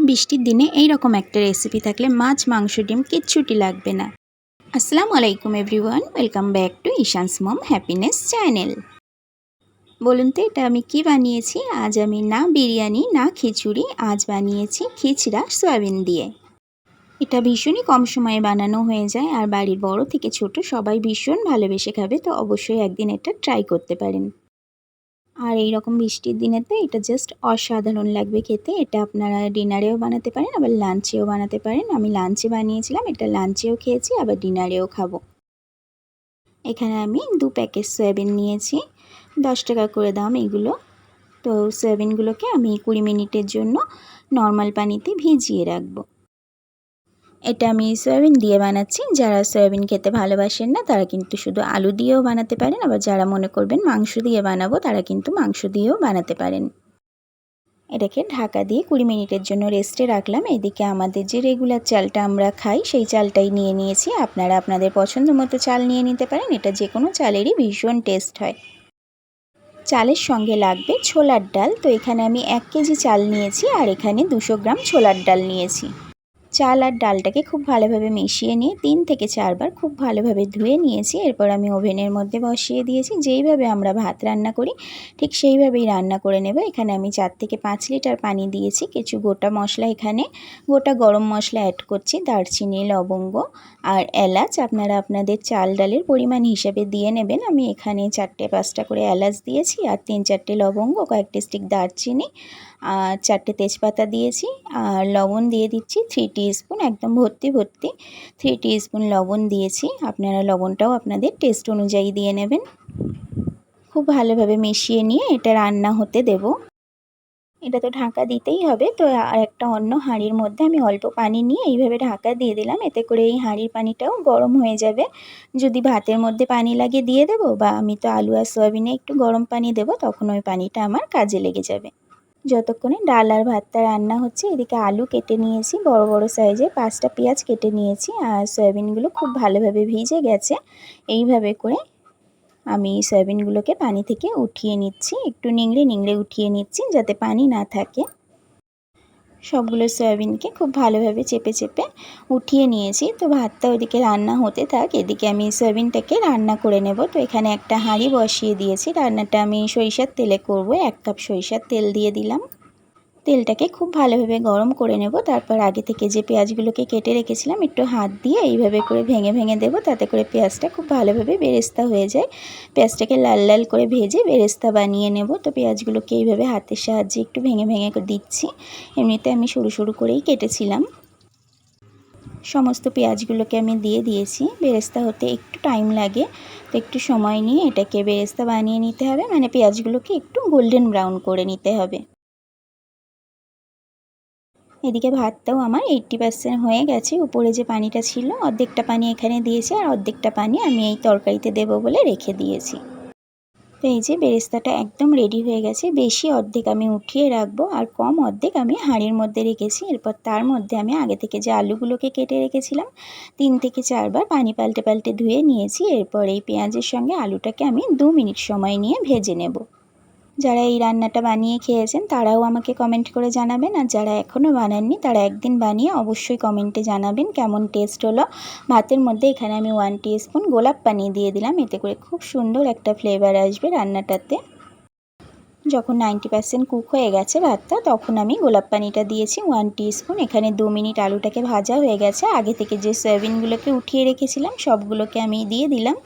বৃষ্টির দিনে এই রকম একটা রেসিপি থাকলে মাছ মাংস ডিম কিচ্ছুটি লাগবে না। আসসালামু আলাইকুম everyone, welcome back to Ishan's mom happiness channel. বলুন তো এটা আমি কি বানিয়েছি? আজ আমি না বিরিয়ানি না খিচুড়ি, আজ বানিয়েছি খিচড়া সয়াবিন দিয়ে। এটা ভীষণই কম সময়ে বানানো হয়ে যায় আর বাড়ির বড় থেকে ছোট সবাই ভীষণ ভালোবেসে খাবে, তো অবশ্যই একদিন এটা ট্রাই করতে পারেন। আর এই রকম বৃষ্টির দিনেতে এটা জাস্ট অসাধারণ লাগবে খেতে। এটা আপনারা ডিনারেও বানাতে পারেন, আবার লাঞ্চেও বানাতে পারেন। আমি লাঞ্চে বানিয়েছিলাম, এটা লাঞ্চেও খেয়েছি, আবার ডিনারেও খাবো। এখানে আমি 2 প্যাকেট সয়াবিন নিয়েছি, 10 টাকা করে দাম এগুলো। তো সয়াবিনগুলোকে আমি 20 মিনিটের জন্য নর্মাল পানিতে ভিজিয়ে রাখবো। এটা আমি সয়াবিন দিয়ে বানাচ্ছি। যারা সয়াবিন খেতে ভালোবাসেন না তারা কিন্তু শুধু আলু দিয়েও বানাতে পারেন, আবার যারা মনে করবেন মাংস দিয়ে বানাবো তারা কিন্তু মাংস দিয়েও বানাতে পারেন। এটাকে ঢাকা দিয়ে 20 মিনিটের জন্য রেস্টে রাখলাম। এদিকে আমাদের যে রেগুলার চালটা আমরা খাই সেই চালটাই নিয়ে নিয়েছি। আপনারা আপনাদের পছন্দ মতো চাল নিয়ে নিতে পারেন, এটা যে কোনো চালেরই ভীষণ টেস্ট হয়। চালের সঙ্গে লাগবে ছোলার ডাল। তো এখানে আমি 1 কেজি চাল নিয়েছি আর এখানে 200 গ্রাম ছোলার ডাল নিয়েছি। চাল আর ডালটাকে খুব ভালোভাবে মিশিয়ে নিয়ে 3 থেকে 4 বার খুব ভালোভাবে ধুয়ে নিয়েছি। এরপর আমি ওভেনের মধ্যে বসিয়ে দিয়েছি। যেইভাবে আমরা ভাত রান্না করি ঠিক সেইভাবেই রান্না করে নেব। এখানে আমি 4 থেকে 5 লিটার পানি দিয়েছি। কিছু গোটা মশলা, এখানে গোটা গরম মশলা অ্যাড করছি, দারচিনি, লবঙ্গ আর এলাচ। আপনারা আপনাদের চাল ডালের পরিমাণ হিসেবে দিয়ে নেবেন। আমি এখানে 4টে-5টা করে এলাচ দিয়েছি আর 3-4টে লবঙ্গ, কয়েকটি স্টিক দারচিনি আর 4টে তেজপাতা দিয়েছি। আর লবণ দিয়ে দিচ্ছি 3 টিস্পুন, একদম ভর্তি 3 টিস্পুন লবণ দিয়েছি। আপনারা লবণটাও আপনাদের টেস্ট অনুযায়ী দিয়ে নেবেন। খুব ভালোভাবে মিশিয়ে নিয়ে এটা রান্না হতে দেব। এটা তো ঢাকা দিতেই হবে। তো আর একটা অন্য হাঁড়ির মধ্যে আমি অল্প পানি নিয়ে এইভাবে ঢাকা দিয়ে দিলাম। এতে করে এই হাঁড়ির পানিটাও গরম হয়ে যাবে। যদি ভাতের মধ্যে পানি লাগে দিয়ে দেব, বা আমি তো আলু আর সয়াবিনে একটু গরম পানি দেব, তখন ওই পানিটা আমার কাজে লেগে যাবে। যতক্ষণে ডাল আর ভাতটা রান্না হচ্ছে এদিকে আলু কেটে নিয়েছি, বড় বড় সাইজের 5টা পেঁয়াজ কেটে নিয়েছি। আর সয়াবিনগুলো খুব ভালোভাবে ভিজে গেছে। এইভাবে করে আমি সয়াবিনগুলোকে পানি থেকে উঠিয়ে নিচ্ছি, একটু নিংড়ে নিংড়ে উঠিয়ে নিচ্ছি যাতে পানি না থাকে। সবগুলো সয়াবিনকে খুব ভালোভাবে চেপে চেপে উঠিয়ে নিয়েছি। তো ভাতটা ওদিকে রান্না হতে থাক, এদিকে আমি সয়াবিনটাকে রান্না করে নেব। তো এখানে একটা হাঁড়ি বসিয়ে দিয়েছি। রান্নাটা আমি সরিষার তেলে করব। 1 কাপ সরিষার তেল দিয়ে দিলাম। তেলটাকে খুব ভালোভাবে গরম করে নেব। তারপর আগে থেকে যে পেঁয়াজগুলোকে কেটে রেখেছিলাম একটু হাত দিয়ে এইভাবে করে ভেঙে ভেঙে দেব, তাতে করে পেঁয়াজটা খুব ভালোভাবে বেরেস্তা হয়ে যায়। পেঁয়াজটাকে লাল লাল করে ভেজে বেরেস্তা বানিয়ে নেব। তো পেঁয়াজগুলোকে এইভাবে হাতের সাহায্যে একটু ভেঙে ভেঙে দিচ্ছি। এমনিতে আমি সরু সরু করেই কেটেছিলাম। সমস্ত পেঁয়াজগুলোকে আমি দিয়ে দিয়েছি। বেরেস্তা হতে একটু টাইম লাগে, তো একটু সময় নিয়ে এটাকে বেরেস্তা বানিয়ে নিতে হবে, মানে পেঁয়াজগুলোকে একটু গোল্ডেন ব্রাউন করে নিতে হবে। এদিকে ভাতটাও আমার 80% হয়ে গেছে। উপরে যে পানিটা ছিল অর্ধেকটা পানি এখানে দিয়েছি আর অর্ধেকটা পানি আমি এই তরকারিতে দেব বলে রেখে দিয়েছি। তো এই যে বেরেস্তাটা একদম রেডি হয়ে গেছে। বেশি অর্ধেক আমি উঠিয়ে রাখবো আর কম অর্ধেক আমি হাঁড়ির মধ্যে রেখেছি। এরপর তার মধ্যে আমি আগে থেকে যে আলুগুলোকে কেটে রেখেছিলাম 3 থেকে 4 বার পানি পাল্টে পাল্টে ধুয়ে নিয়েছি। এরপর এই পেঁয়াজের সঙ্গে আলুটাকে আমি 2 মিনিট সময় নিয়ে ভেজে নেব। যারা এই রান্নাটা বানিয়ে খেয়েছেন তারাও আমাকে কমেন্ট করে জানাবেন, আর যারা এখনও বানাননি তারা একদিন বানিয়ে অবশ্যই কমেন্টে জানাবেন কেমন টেস্ট হলো। ভাতের মধ্যে এখানে আমি 1 টিস্পুন গোলাপ পানি দিয়ে দিলাম, এতে করে খুব সুন্দর একটা ফ্লেভার আসবে রান্নাটাতে। যখন 90% কুক হয়ে গেছে ভাতটা, তখন আমি গোলাপ পানিটা দিয়েছি 1 টিস্পুন। এখানে 2 মিনিট আলুটাকে ভাজা হয়ে গেছে। আগে থেকে যে সয়াবিনগুলোকে উঠিয়ে রেখেছিলাম সবগুলোকে আমি দিয়ে দিলাম।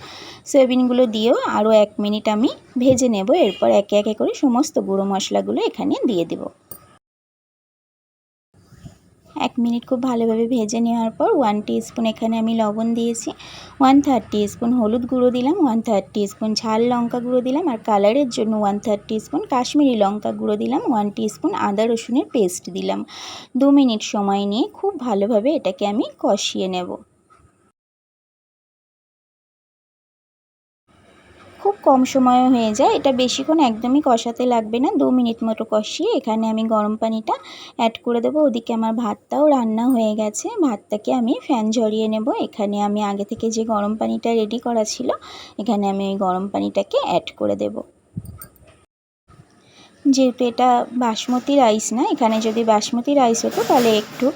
সয়াবিনগুলো দিয়েও আরও 1 মিনিট আমি ভেজে নেব। এরপর একে একে করে সমস্ত গুঁড়ো মশলাগুলো এখানে দিয়ে দেব। 1 মিনিট খুব ভালোভাবে ভেজে নেওয়ার পর 1 টিস্পুন এখানে আমি লবণ দিয়েছি, 1/3 টিস্পুন হলুদ গুঁড়ো দিলাম, 1/3 টিস্পুন ঝাল লঙ্কা গুঁড়ো দিলাম, আর কালারের জন্য 1/3 টিস্পুন কাশ্মীরি লঙ্কা গুঁড়ো দিলাম, 1 টিস্পুন আদা রসুনের পেস্ট দিলাম। 2 মিনিট সময় নিয়ে খুব ভালোভাবে এটাকে আমি কষিয়ে নেব। খুব কম সময়ে হয়ে যায় এটা, বেশিক্ষণ একদমই কষাতে লাগবে না। 2 মিনিট মতো কষিয়ে এখানে আমি গরম পানিটা অ্যাড করে দেবো। ওদিকে আমার ভাতটাও রান্না হয়ে গেছে। ভাতটাকে আমি ফ্যান ঝরিয়ে নেব। এখানে আমি আগে থেকে যে গরম পানিটা রেডি করা ছিল এখানে আমি ওই গরম পানিটাকে অ্যাড করে দেব। যেহেতু এটা বাসমতি রাইস না, এখানে যদি বাসমতি রাইস হতো তাহলে একটু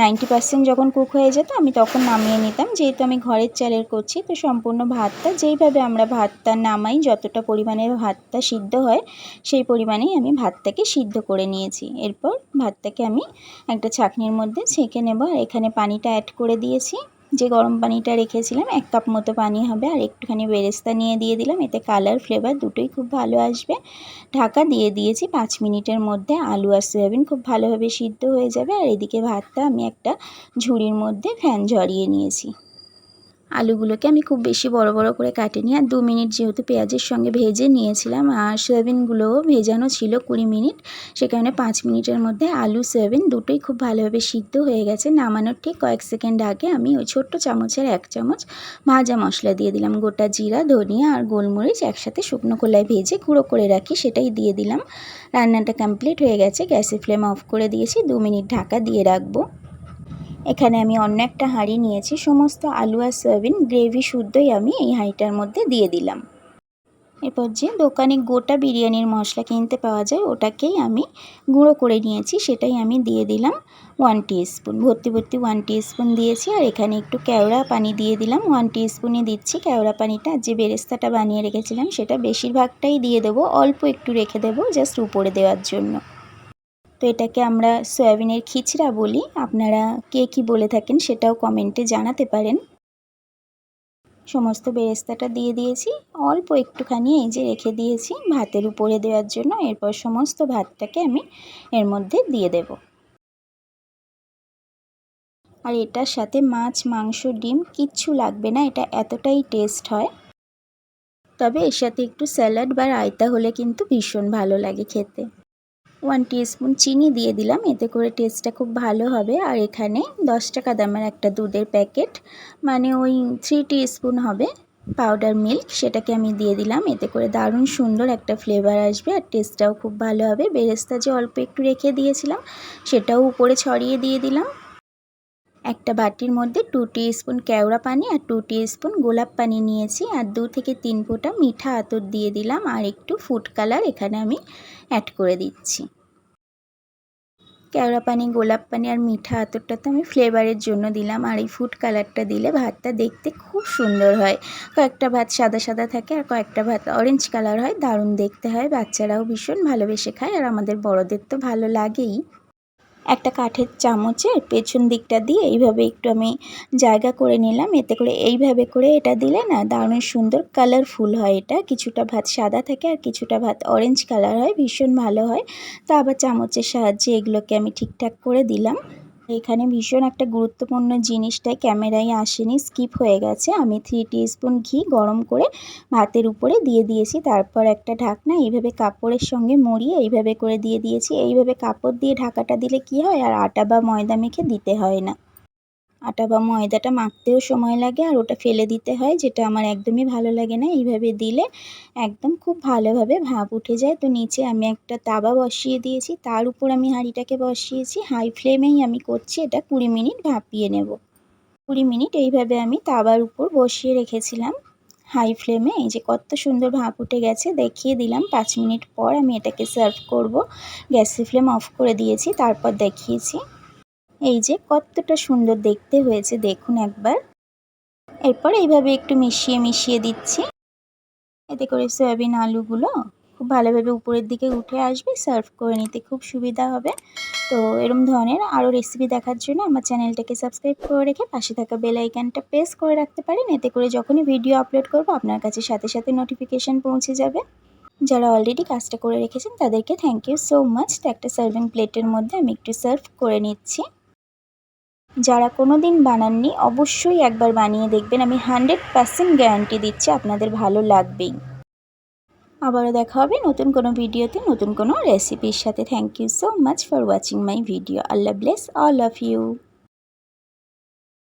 90% যখন কুক হয়ে যেত আমি তখন নামিয়ে নিতাম। যেহেতু আমি ঘরের চালের করছি তো সম্পূর্ণ ভাতটা যেইভাবে আমরা ভাতটা নামাই, যতটা পরিমাণের ভাতটা সিদ্ধ হয় সেই পরিমাণেই আমি ভাতটাকে সিদ্ধ করে নিয়েছি। এরপর ভাতটাকে আমি একটা ছাঁকনির মধ্যে ছেঁকে নেব। আর এখানে পানিটা অ্যাড করে দিয়েছি, যে গরম পানিটা রেখেছিলাম 1 কাপ মতো পানি হবে। আর একটুখানি বেরেস্তা নিয়ে দিয়ে দিলাম, এতে কালার ফ্লেভার দুটোই খুব ভালো আসবে। ঢাকা দিয়ে দিয়েছি 5 মিনিটের মধ্যে আলু আর সয়াবিন খুব ভালোভাবে সিদ্ধ হয়ে যাবে। আর এদিকে ভাতটা আমি একটা ঝুড়ির মধ্যে ফ্যান ঝরিয়ে নিয়েছি। আলুগুলোকে আমি খুব বেশি বড় বড় করে কাটিনি। আর 2 মিনিট যেহেতু পেঁয়াজের সঙ্গে ভেজে নিয়েছিলাম আর সয়াবিনগুলোও ভেজানো ছিল 20 মিনিট, সে কারণে 5 মিনিটের মধ্যে আলু সয়াবিন দুটোই খুব ভালোভাবে সিদ্ধ হয়ে গেছে। নামানোর ঠিক কয়েক সেকেন্ড আগে আমি ওই ছোট্ট চামচের 1 চামচ ভাজা মশলা দিয়ে দিলাম। গোটা জিরা, ধনিয়া আর গোলমরিচ একসাথে শুকনো খোলায় ভেজে গুঁড়ো করে রাখি, সেটাই দিয়ে দিলাম। রান্নাটা কমপ্লিট হয়ে গেছে, গ্যাসের ফ্লেম অফ করে দিয়েছি। 2 মিনিট ঢাকা দিয়ে রাখবো। এখানে আমি অন্য একটা হাঁড়ি নিয়েছি, সমস্ত আলু আর সয়াবিন গ্রেভি শুদ্ধই আমি এই হাঁড়িটার মধ্যে দিয়ে দিলাম। এরপর যে দোকানে গোটা বিরিয়ানির মশলা কিনতে পাওয়া যায় ওটাকেই আমি গুঁড়ো করে নিয়েছি, সেটাই আমি দিয়ে দিলাম 1 টিস্পুন, ভর্তি 1 টিস্পুন দিয়েছি। আর এখানে একটু কেওড়া পানি দিয়ে দিলাম, 1 টিস্পুনই দিচ্ছি কেওড়া পানিটা। যে বেরেস্তাটা বানিয়ে রেখেছিলাম সেটা বেশিরভাগটাই দিয়ে দেবো, অল্প একটু রেখে দেবো জাস্ট উপরে দেওয়ার জন্য। তো এটাকে আমরা সয়াবিনের খিচড়া বলি, আপনারা কে কী বলে থাকেন সেটাও কমেন্টে জানাতে পারেন। সমস্ত বেরেস্তাটা দিয়ে দিয়েছি, অল্প একটুখানি এই যে রেখে দিয়েছি ভাতের উপরে দেওয়ার জন্য। এরপর সমস্ত ভাতটাকে আমি এর মধ্যে দিয়ে দেব। আর এটার সাথে মাছ, মাংস, ডিম কিচ্ছু লাগবে না, এটা এতটাই টেস্ট হয়। তবে এর সাথে একটু স্যালাড বা রায়তা হলে কিন্তু ভীষণ ভালো লাগে খেতে। 1 টিস্পুন চিনি দিয়ে দিলাম, এতে করে টেস্টটা খুব ভালো হবে। আর এখানে 10 টাকা দামের একটা দুধের প্যাকেট, মানে ওই 3 টিস্পুন হবে পাউডার মিল্ক, সেটাকে আমি দিয়ে দিলাম। এতে করে দারুণ সুন্দর একটা ফ্লেভার আসবে আর টেস্টটাও খুব ভালো হবে। বেরেস্তা যে অল্প একটু রেখে দিয়েছিলাম সেটাও উপরে ছড়িয়ে দিয়ে দিলাম। একটা বাটির মধ্যে 2 টিস্পুন কেওড়া পানি আর 2 টিস্পুন গোলাপ পানি নিয়েছি। আর 2 থেকে 3 ফোঁটা মিঠা আতর দিয়ে দিলাম। আর একটু ফুড কালার এখানে আমি অ্যাড করে দিচ্ছি। কেওড়া পানি, গোলাপ পানি আর মিঠা আতরটা তো আমি ফ্লেভারের জন্য দিলাম। আর এই ফুড কালারটা দিলে ভাতটা দেখতে খুব সুন্দর হয়। কয়েকটা ভাত সাদা সাদা থাকে আর কয়েকটা ভাত অরেঞ্জ কালার হয়, দারুণ দেখতে হয়। বাচ্চারাও ভীষণ ভালোবেসে খায় আর আমাদের বড়দের তো ভালো লাগেই। একটা কাঠের চামচের পেছন দিকটা দিয়ে এইভাবে একটু আমি জায়গা করে নিলাম, এতে করে এইভাবে করে এটা দিলে না দারুণ সুন্দর কালারফুল হয়। এটা কিছুটা ভাত সাদা থাকে আর কিছুটা ভাত অরেঞ্জ কালার হয়, ভীষণ ভালো হয়। তো আবার চামচের সাহায্যে এগুলোকে আমি ঠিকঠাক করে দিলাম। এখানে ভীষণ একটা গুরুত্বপূর্ণ জিনিসটাই ক্যামেরায় আসেনি, স্কিপ হয়ে গেছে। আমি 3 টিস্পুন ঘি গরম করে ভাতের উপরে দিয়ে দিয়েছি, তারপর একটা ঢাকনা এইভাবে কাপড়ের সঙ্গে মুড়িয়ে এইভাবে করে দিয়ে দিয়েছি। এইভাবে কাপড় দিয়ে ঢাকাটা দিলে কি হয়, আর আটা বা ময়দা মেখে দিতে হয় না। আটা বা ময়দাটা মাখতেও সময় লাগে আর ওটা ফেলে দিতে হয়, যেটা আমার একদমই ভালো লাগে না। এইভাবে দিলে একদম খুব ভালোভাবে ভাপ উঠে যায়। তো নিচে আমি একটা তাওয়া বসিয়ে দিয়েছি, তার উপর আমি হাঁড়িটাকে বসিয়েছি। হাই ফ্লেমেই আমি করছি, এটা 20 মিনিট ভাপিয়ে নেব। 20 মিনিট এইভাবে আমি তাওয়ার উপর বসিয়ে রেখেছিলাম হাই ফ্লেমে। এই যে কত সুন্দর ভাপ উঠে গেছে দেখিয়ে দিলাম। 5 মিনিট পর আমি এটাকে সার্ভ করব। গ্যাসের ফ্লেম অফ করে দিয়েছি, তারপর দেখিয়েছি। এই যে কতটা সুন্দর দেখতে হয়েছে দেখুন একবার। এরপর এইভাবে একটু মিশিয়ে মিশিয়ে দিচ্ছি, এতে করে সয়াবিন আলুগুলো খুব ভালোভাবে উপরের দিকে উঠে আসবে, সার্ভ করে নিতে খুব সুবিধা হবে। তো এরকম ধরনের আরও রেসিপি দেখার জন্য আমার চ্যানেলটাকে সাবস্ক্রাইব করে রেখে পাশে থাকা বেল আইকনটা প্রেস করে রাখতে পারেন, এতে করে যখনই ভিডিও আপলোড করব আপনার কাছে সাথে সাথে নোটিফিকেশান পৌঁছে যাবে। যারা অলরেডি কাজটা করে রেখেছেন তাদেরকে থ্যাংক ইউ সো মাচ। তো একটা সার্ভিং প্লেটের মধ্যে আমি একটু সার্ভ করে নিচ্ছি। যারা কোনো দিন বানাননি অবশ্যই একবার বানিয়ে দেখবেন, আমি 100% গ্যারান্টি দিচ্ছি আপনাদের ভালো লাগবেই। আবারও দেখা হবে নতুন কোনো ভিডিওতে নতুন কোনো রেসিপির সাথে। Thank you so much for watching my video. আল্লাহ ব্লেস অল অফ ইউ।